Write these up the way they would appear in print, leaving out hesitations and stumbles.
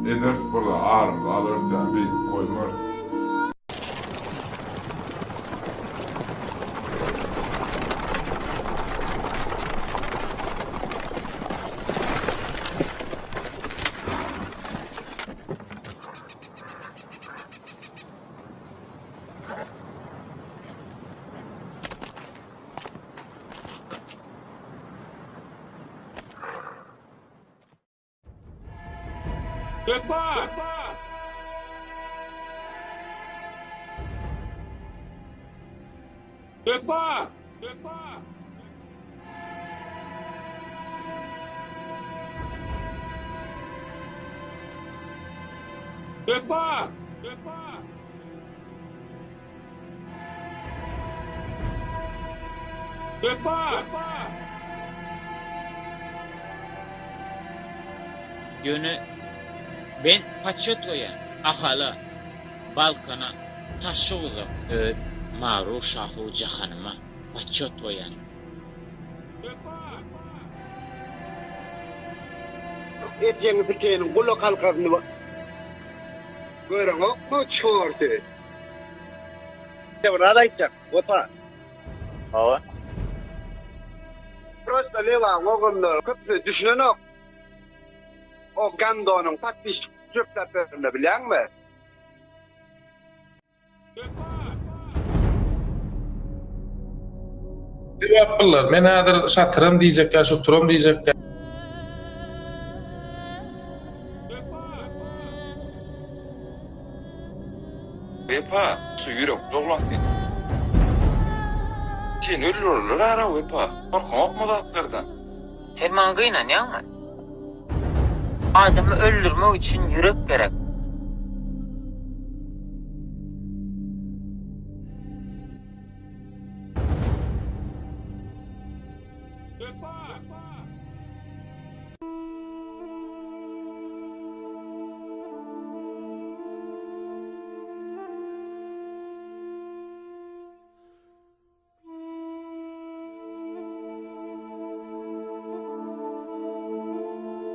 eders burada ağrım alırsa bir koymaz. Wepa! Wepa! Wepa! Wepa! Wepa! Wepa! Yönü ben paçotoya ahala balkana taşı olup maru şahu cahanıma paçotoya. Ediň dikenin gula kalkasyny bak. Görüň o bu çorty. Dewra aýtjak, Wepa. Hawa. Prosta leva oğlum köpü düşünen ok. O gandonyň patpiş çöpläplerini bilýärmi? Yapırlar. Men häzir satyrym diýjekler, şuturum diýjekler. Wepa, şu yürek doglan sen. Sen öldürürler ara Wepa. Korkmak mı zatlardan? Sen mangıyla ne ama? Adamı öldürmek için yürek gerek.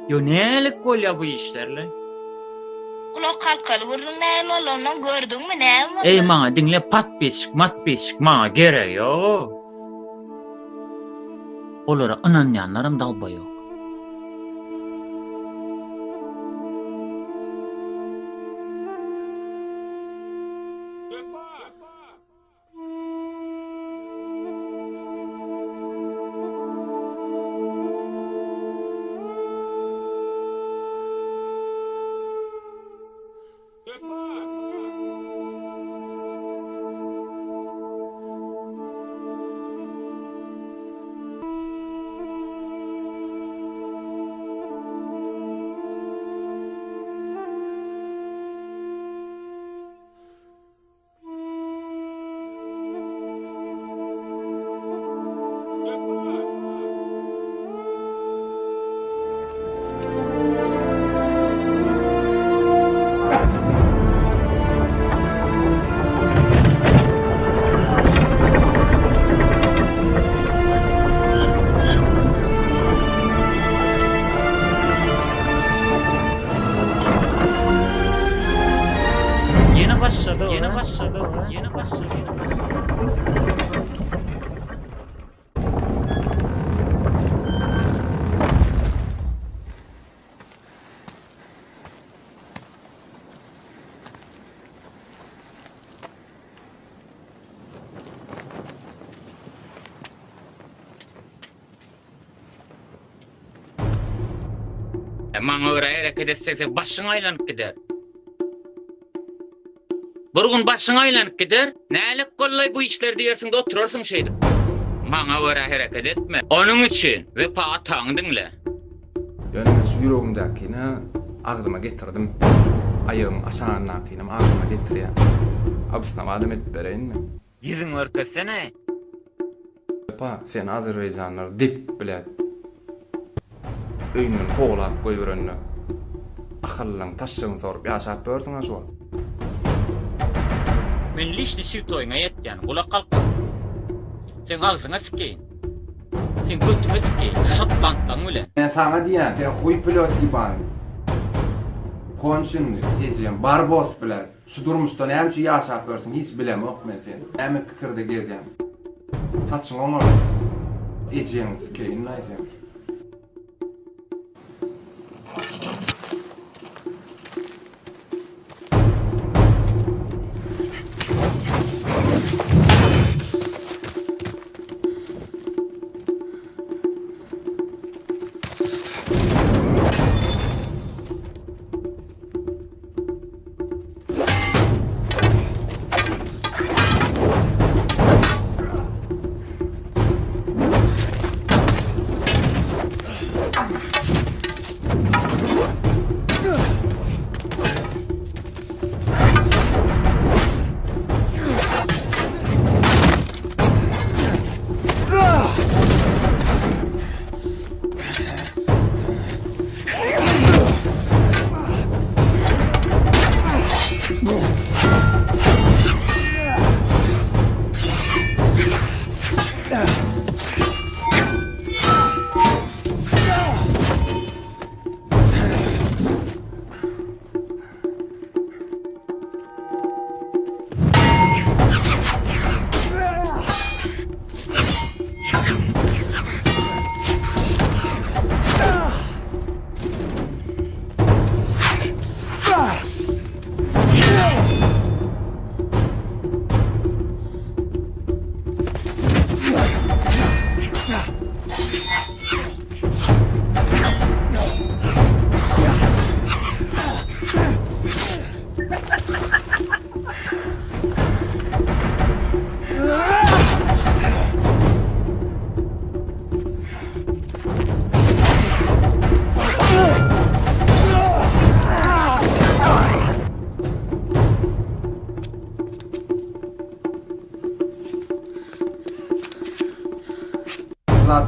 Yo nelik bolýar bu işlerle? Kulak kalkalı vurun näme olandan gördüňmi näme? Ey maňa diňle pat beşik, mat beşik maňa gerek ýok. Olara inanýanlarym dalba ýok. Yeni başladı. Maňa göre hareket etsek başyň aýlanyp gider. Bir gün başyň aýlanyp gider, nälik gollay bu işleri diýersiň de oturarsyň şeýdip. Maňa göre hareket etme. Onuň üçin Wepa ataň diňle. Yani şu yüreğimdekini ağzıma getirdim. Ayağım aşağınakini ağzıma getirýär. Abysna adam edip bereýin mi? Yüzüň örkesene. Wepa, sen Azerbaýjanlar dip bilet. Öýünden koglap goýberenne. Ahallan taşsyň sorup ýaşap börsüň şu. Men lişli şirtoýňa ýetýän, gulak kalk. Sen agzyňa sikýin. Sen götüňe sikýin, şatlandan öle. Ben sana diýän, sen huy pilot diýýän. konçun edýän barbos bilen şu durmuşda näme ýaşap bersin hiç bilemok men sen. Näme pikirde gezýän. Saçyň oňar edýän fikrini aýdym.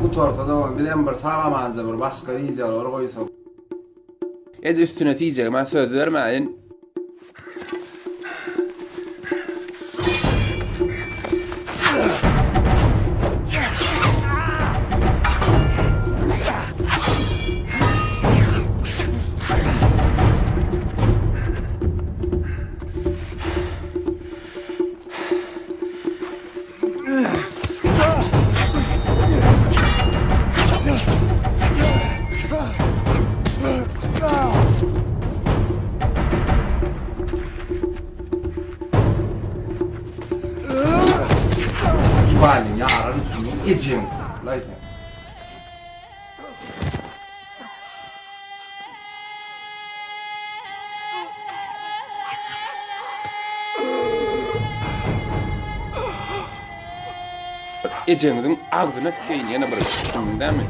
Bu tortada bilen bir sağlamanca bir başka videolar koysak. Üstüne diyecek, ben söz vermeyin. Boluň yarın şunu edýän. Laýsa. Edýäňiň agzyna tükeýin ýene bir düşündämi?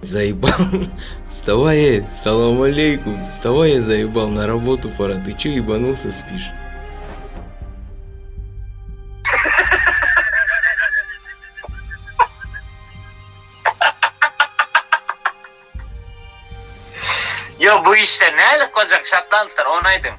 Заебал. Вставай, салам алейкум. Вставай, я заебал, на работу пора. Ты чё ебанулся, спишь? Yo bu işte nälik olacak şaplantılar onaydın.